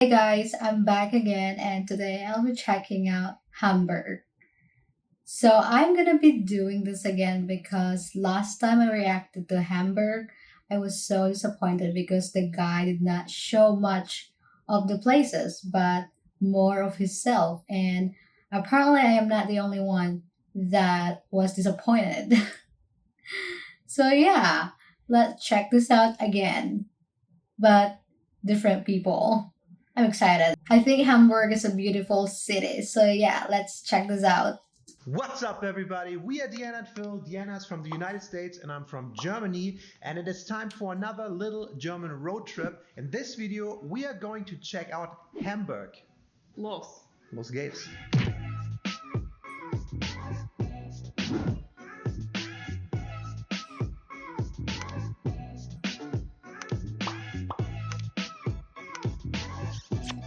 Hey guys, I'm back again and today I'll be checking out Hamburg. So I'm gonna be doing this again because last time I reacted to Hamburg, I was so disappointed because the guy did not show much of the places, but more of himself. And apparently I am not the only one that was disappointed. So yeah, let's check this out again, but different people. I'm excited. I think Hamburg is a beautiful city. So yeah, let's check this out. What's up, everybody? We are Deanna and Phil. Deanna's from the United States and I'm from Germany, and it is time for another little German road trip. In this video, we are going to check out Hamburg. Los. Los geht's.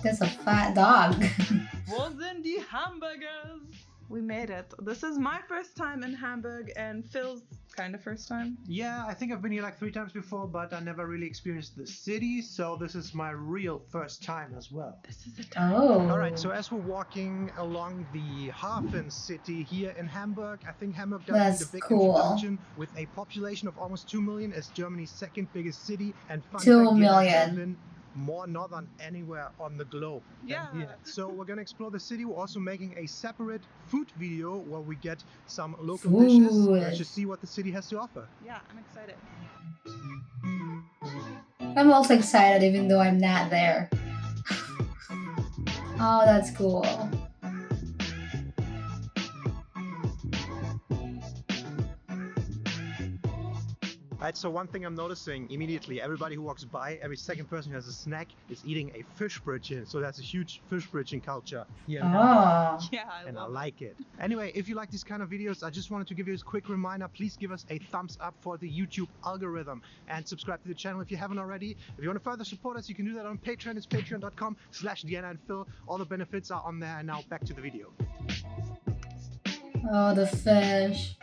That's a fat dog. Wo sind die Hamburgers? We made it. This is my first time in Hamburg and Phil's kind of first time. Yeah, I think I've been here like 3 times before, but I never really experienced the city, so this is my real first time as well. This is a time. Oh. Alright, so as we're walking along the Hafen city here in Hamburg, I think Hamburg does That's need a big cool. introduction with a population of almost 2 million as Germany's second biggest city, and fun 2 fact, million. has been more northern anywhere on the globe than Yeah. here. So we're gonna explore the city. We're also making a separate food video where we get some local dishes. Let's just see what the city has to offer. Yeah, I'm excited. I'm also excited even though I'm not there. Oh, that's cool. Right, so one thing I'm noticing immediately, everybody who walks by, every second person who has a snack is eating a fish bridging. So that's a huge fish bridging culture here in Hamburg. Oh. Yeah, And I love like it. Anyway, if you like these kind of videos, I just wanted to give you a quick reminder. Please give us a thumbs up for the YouTube algorithm and subscribe to the channel if you haven't already. If you want to further support us, you can do that on Patreon. It's patreon.com/Deanna and Phil. All the benefits are on there. And now back to the video. Oh, the fish.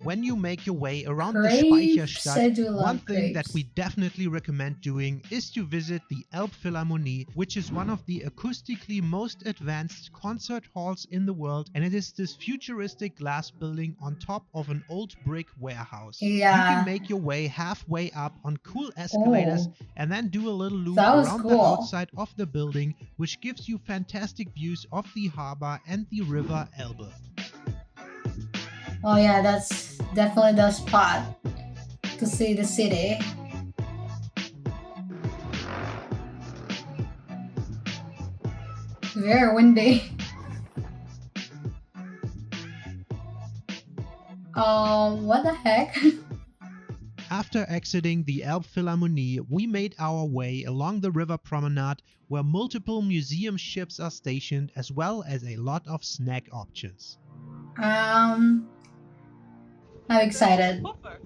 When you make your way around the Crepes, I Speicherstadt, do love one thing that crepes. we definitely recommend doing is to visit the Elbphilharmonie, which is one of the acoustically most advanced concert halls in the world, and it is this futuristic glass building on top of an old brick warehouse. You Yeah. can make your way halfway up on cool escalators Oh. and then do a little loop That was around the cool. outside of the building, which gives you fantastic views of the harbor and the river Elbe. Oh yeah, that's definitely the spot to see the city. Very windy. What the heck? After exiting the Elbphilharmonie, we made our way along the river promenade where multiple museum ships are stationed as well as a lot of snack options. I'm excited. Puffer.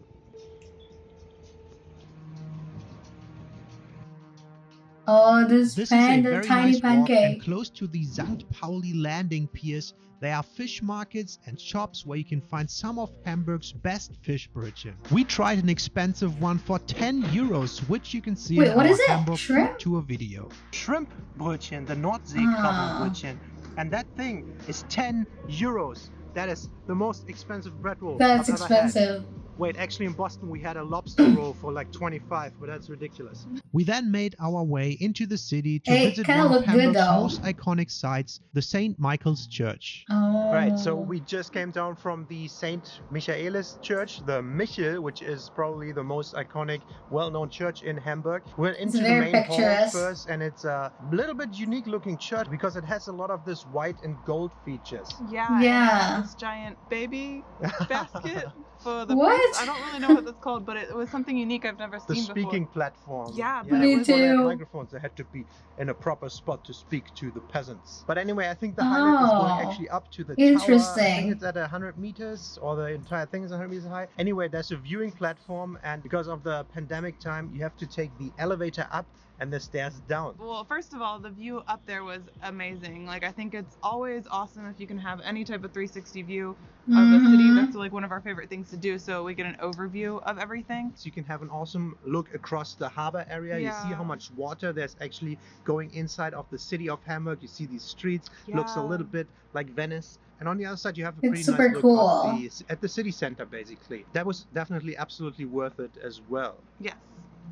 Oh, this This is a pan, the very tiny nice walk, and pancake. close to the St. Pauli landing piers there are fish markets and shops where you can find some of Hamburg's best fish bridging. We tried an expensive one for 10 euros, which you can see Wait, in what our is it? Hamburg Shrimp? food tour video. Shrimpbrötchen, the Ah. Nordseekrabbenbrötchen. And that thing is 10 euros. That is the most expensive bread roll That's I've ever had. expensive. Wait, actually in Boston we had a lobster roll for like 25, but that's ridiculous. We then made our way into the city to Hey, visit kinda one of look good, Hamburg's though. most iconic sites, the St. Michael's Church. Oh. Right, so we just came down from the St. Michaelis Church, the Michel, which is probably the most iconic, well-known church in Hamburg. We went into the very main hall picturesque. first, and it's a little bit unique looking church because it has a lot of this white and gold features. Yeah. and Yeah. this giant baby basket for the What? priest. I don't really know what that's called, but it was something unique I've never The seen speaking before. platform. Yeah, but Me it was when they had too. microphones, they had to be in a proper spot to speak to the peasants. But anyway, I think the highlight is going Oh, actually up to the tower. I interesting. think it's at 100 meters, or the entire thing is 100 meters high. Anyway, there's a viewing platform, and because of the pandemic time, you have to take the elevator up, and the stairs down. Well, first of all, the view up there was amazing. Like, I think it's always awesome if you can have any type of 360 view of a city. Mhm. That's like one of our favorite things to do, so we get an overview of everything. So you can have an awesome look across the harbor area. You see how Yeah. much water there's actually going inside of the city of Hamburg. You see these streets, looks a Yeah. little bit like Venice. And on the other side, you have a It's pretty super nice look cool. at the city center, basically. That was definitely absolutely worth it as well. Yes.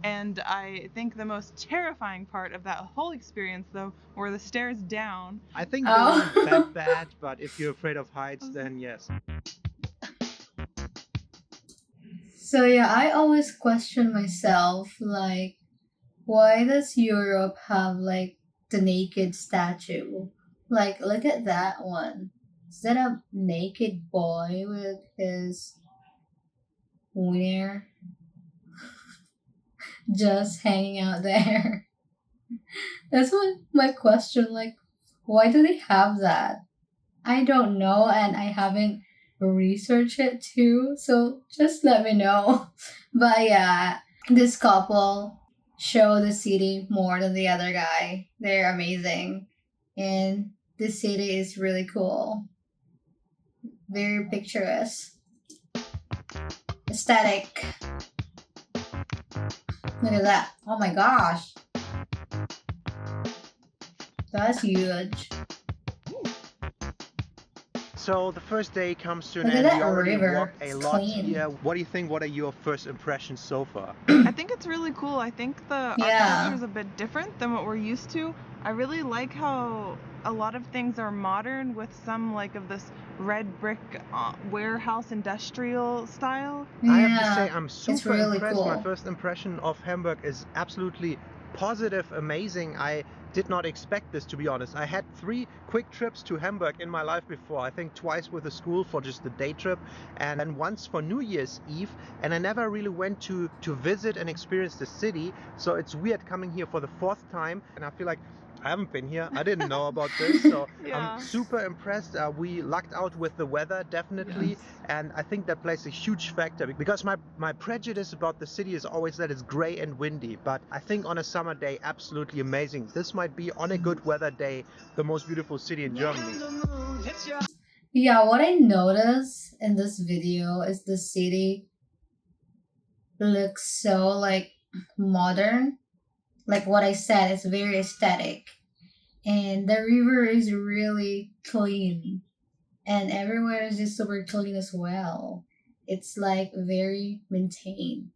And I think the most terrifying part of that whole experience, though, were the stairs down. I think Oh. they weren't that bad, but if you're afraid of heights, then yes. So yeah, I always question myself, like, why does Europe have like the naked statue? Like, look at that one. Is that a naked boy with his wiener just hanging out there? That's what my question. Like, why do they have that? I don't know, and I haven't researched it too. So just let me know. But yeah, this couple show the city more than the other guy. They're amazing, and the city is really cool. Very picturesque, aesthetic. Look at that! Oh my gosh, that's huge. So the first day comes to an Look at end. that We already river. walked a It's lot clean. here. What do you think? What are your first impressions so far? I think it's really cool. I think the Yeah. architecture is a bit different than what we're used to. I really like how a lot of things are modern with some like of this red brick warehouse industrial style. I have to say I'm it's super really impressed. My cool. first impression of Hamburg is absolutely positive, amazing. I did not expect this, to be honest. I had 3 quick trips to Hamburg in my life before. I think twice with the school for just a day trip, and then once for New Year's Eve. And I never really went to visit and experience the city. So it's weird coming here for the 4th time, and I feel like I haven't been here. I didn't know about this, so Yeah. I'm super impressed. We lucked out with the weather, definitely, and I think that plays a huge factor because my prejudice about the city is always that it's gray and windy, but I think on a summer day, absolutely amazing. This might be, on a good weather day, the most beautiful city in Germany. Yeah, what I noticed in this video is the city looks so like modern. Like what I said, it's very aesthetic. And the river is really clean. And everywhere is just super clean as well. It's like very maintained.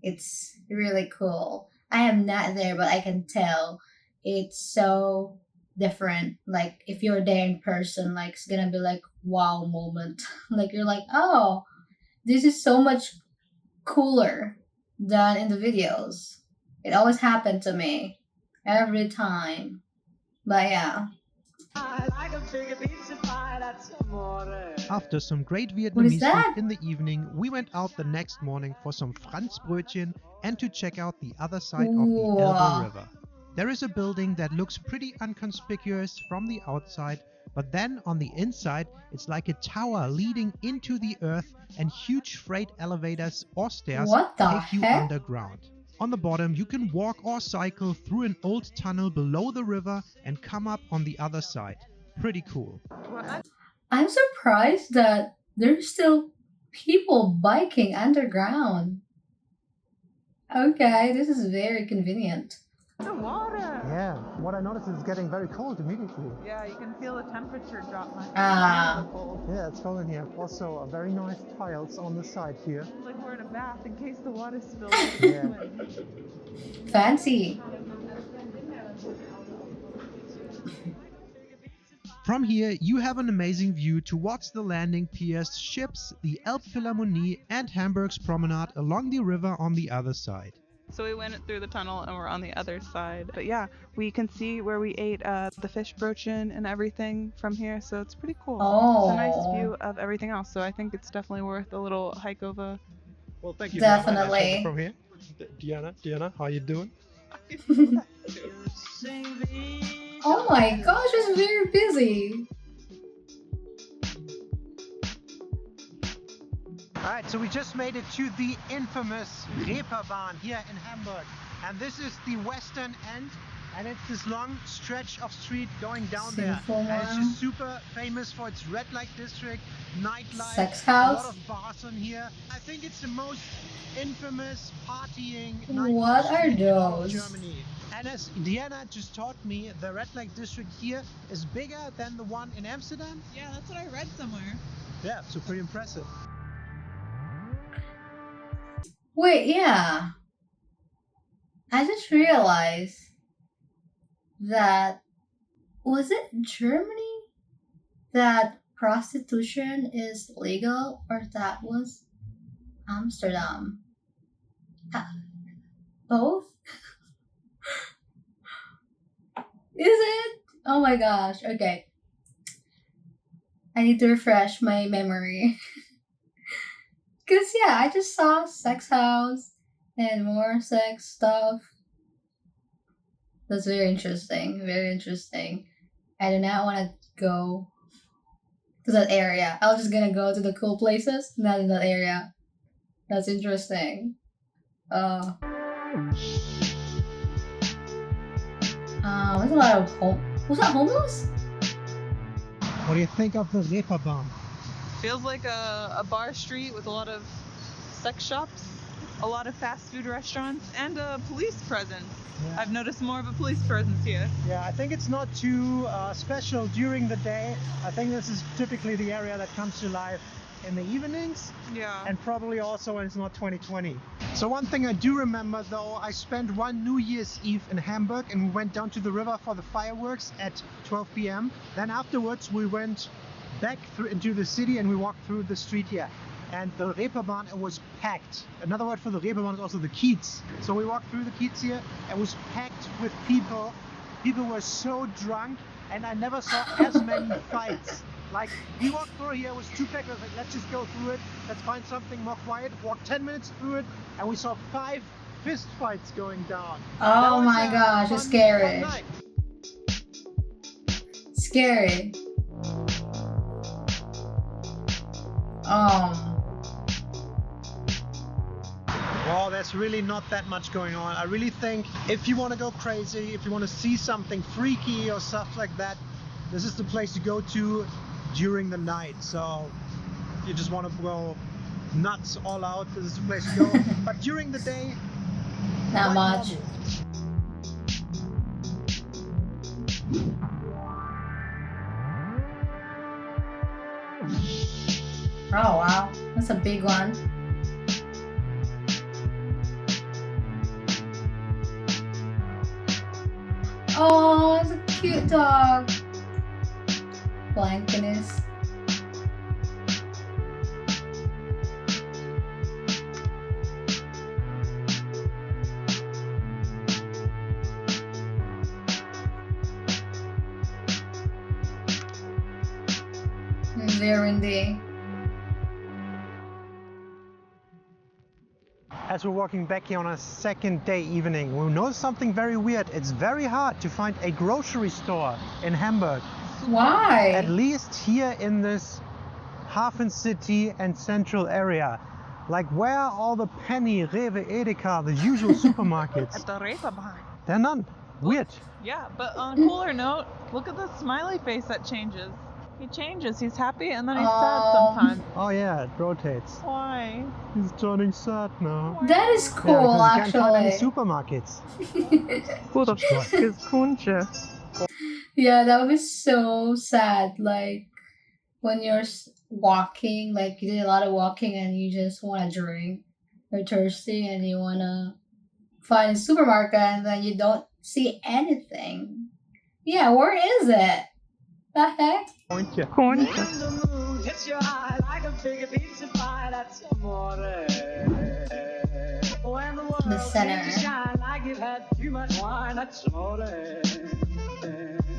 It's really cool. I am not there, but I can tell it's so different. Like if you're there in person, like it's gonna be like wow moment. Like you're like, oh, this is so much cooler than in the videos. It always happened to me every time. But yeah, After some great What is Vietnamese that? food in the evening, we went out the next morning for some Franzbrötchen and to check out the other side of the Elbe Wow. River. There is a building that looks pretty inconspicuous from the outside, but then on the inside it's like a tower leading into the earth, and huge freight elevators or stairs What the take you heck? underground. On the bottom you can walk or cycle through an old tunnel below the river and come up on the other side. Pretty cool. I'm surprised that there's still people biking underground. Okay, this is very convenient. The water. Yeah, what I noticed is it's getting very cold immediately. Yeah, you can feel the temperature drop. Ah. Yeah, it's cold in here. Also, very nice tiles on the side here. It's like we're in a bath in case the water spills. Yeah. Fancy. From here, you have an amazing view towards the landing piers, ships, the Elbphilharmonie, and Hamburg's promenade along the river on the other side. So we went through the tunnel and we're on the other side. But yeah, we can see where we ate the fish brötchen and everything from here. So it's pretty cool. Oh. It's a nice view of everything else. So I think it's definitely worth a little hike over. Well, thank you. Definitely. From here, Diana, how you doing? Oh my gosh, it's very busy. Alright, so we just made it to the infamous Reeperbahn here in Hamburg. And this is the western end, and it's this long stretch of street going down there. And it's just super famous for its red light district, nightlife, Sex a lot house. of bars on here. I think it's the most infamous partying What nightlife are street in all of those? Germany. And as Diana just taught me, the red light district here is bigger than the one in Amsterdam. Yeah, that's what I read somewhere. Yeah, so pretty impressive. Wait, yeah. I just realized that, was it Germany that prostitution is legal, or that was Amsterdam? Both? Is it? Oh my gosh, okay. I need to refresh my memory. Because, yeah, I just saw sex house and more sex stuff. That's very interesting. Very interesting. I do not want to go to that area. I was just gonna go to the cool places, not in that area. That's interesting. There's a lot of Was that homeless? What do you think of the Reeperbahn? Feels like a bar street with a lot of sex shops, a lot of fast food restaurants, and a police presence. Yeah. I've noticed more of a police presence here. Yeah, I think it's not too special during the day. I think this is typically the area that comes to life in the evenings, Yeah. and probably also when it's not 2020. So one thing I do remember though, I spent one New Year's Eve in Hamburg and we went down to the river for the fireworks at 12 p.m. Then afterwards we went back into the city and we walked through the street here. And the Reeperbahn, it was packed. Another word for the Reeperbahn is also the Kiez. So we walked through the Kiez here, it was packed with people. People were so drunk, and I never saw as many fights. Like, we walked through here, it was too packed. I was like, let's just go through it, let's find something more quiet. Walked 10 minutes through it, and we saw 5 fist fights going down. Oh my gosh, it's scary. Fun night. Scary. Well, there's really not that much going on. I really think if you want to go crazy, if you want to see something freaky or stuff like that, this is the place to go to during the night. So if you just want to go nuts all out, this is the place to go. But during the day, Not quite much. normal. Oh wow, that's a big one. Oh, it's a cute dog. Blankiness. Very windy. As we're walking back here on a second day evening, we noticed something very weird. It's very hard to find a grocery store in Hamburg. Why? At least here in this Hafen City and central area. Like, where are all the Penny, Rewe, Edeka, the usual supermarkets? At the Reeperbahn. There are none. Weird. Yeah, but on a cooler note, look at the smiley face that changes. He changes. He's happy and then he's sad sometimes. Oh yeah, it rotates. Why? He's turning sad now. That is Yeah, cool, because you can't find any actually. supermarkets. Who the fuck is Kunche? Yeah, that would be so sad. Like when you're walking, like you did a lot of walking and you just want to drink. You're thirsty and you want to find a supermarket and then you don't see anything. Yeah, where is it? The heck? Pointje. Kunche. Hits your eye like a big pizza pie. That's amore. When the world The center. seems to shine like you've had too much wine. That's amore.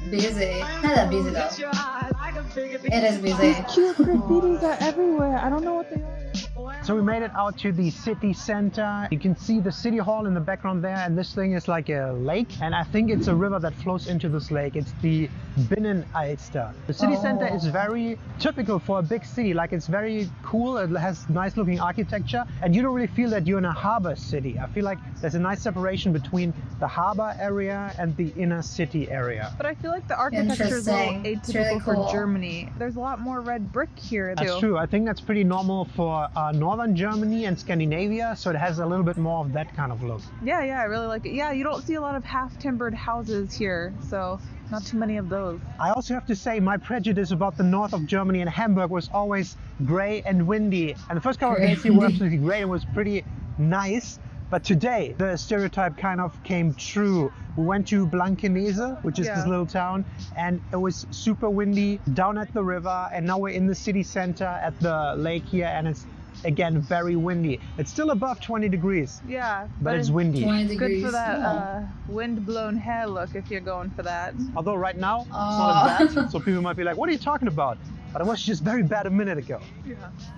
Busy. Not that busy though. Hits your eye like a big It is busy. Cute graffitis are everywhere. I don't know what they are. So we made it out to the city center. You can see the city hall in the background there, and this thing is like a lake, and I think it's a river that flows into this lake. It's the Binnenalster. The city center is very typical for a big city. Like, it's very cool, it has nice looking architecture, and you don't really feel that you're in a harbor city. I feel like there's a nice separation between the harbor area and the inner city area. But I feel like the architecture is a little Interesting. It's atypical really cool. for Germany. There's a lot more red brick here, too. That's true. I think that's pretty normal for northern Germany and Scandinavia, so it has a little bit more of that kind of look. Yeah, I really like it. Yeah, you don't see a lot of half-timbered houses here, so not too many of those. I also have to say my prejudice about the north of Germany and Hamburg was always gray and windy. And the first couple of days here were absolutely great. It was pretty nice. But today, the stereotype kind of came true. We went to Blankenese, which is this little town, and it was super windy down at the river. And now we're in the city center at the lake here, and it's again very windy. It's still above 20 degrees. Yeah, but it's windy. 20 good degrees. for that wind-blown hair look if you're going for that. Although right now, it's not as bad, so people might be like, what are you talking about? But it was just very bad a minute ago. Yeah.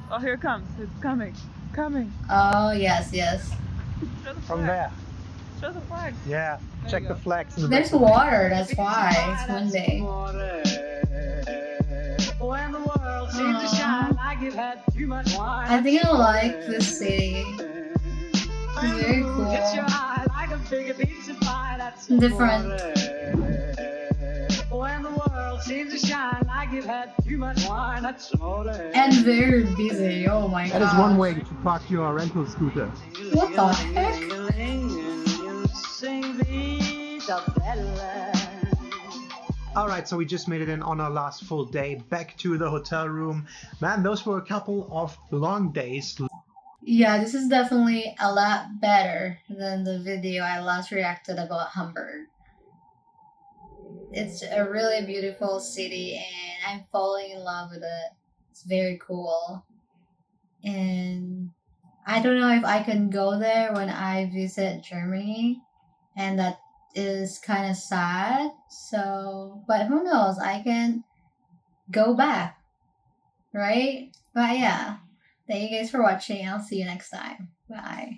Oh, here it comes. It's coming. Coming. Oh, yes. Show the From flag. there. Show the flag. Yeah, There check you the go. flags in the There's background. water, that's why. It's windy. When the world seems to shine like you've had too much wine. I think I like this city. It's very cool. Hits your eye like a big pizza pie. That's Different. When the world seems to shine like you've had too much wine. That's amore. And very busy. Oh my god. That is one way to park your rental scooter. What the heck? Alright, so we just made it in on our last full day, back to the hotel room. Man, those were a couple of long days. Yeah, this is definitely a lot better than the video I last reacted about Hamburg. It's a really beautiful city and I'm falling in love with it. It's very cool. And I don't know if I can go there when I visit Germany, and that is kind of sad. So, but who knows? I can go back, right? But yeah, thank you guys for watching. I'll see you next time. Bye.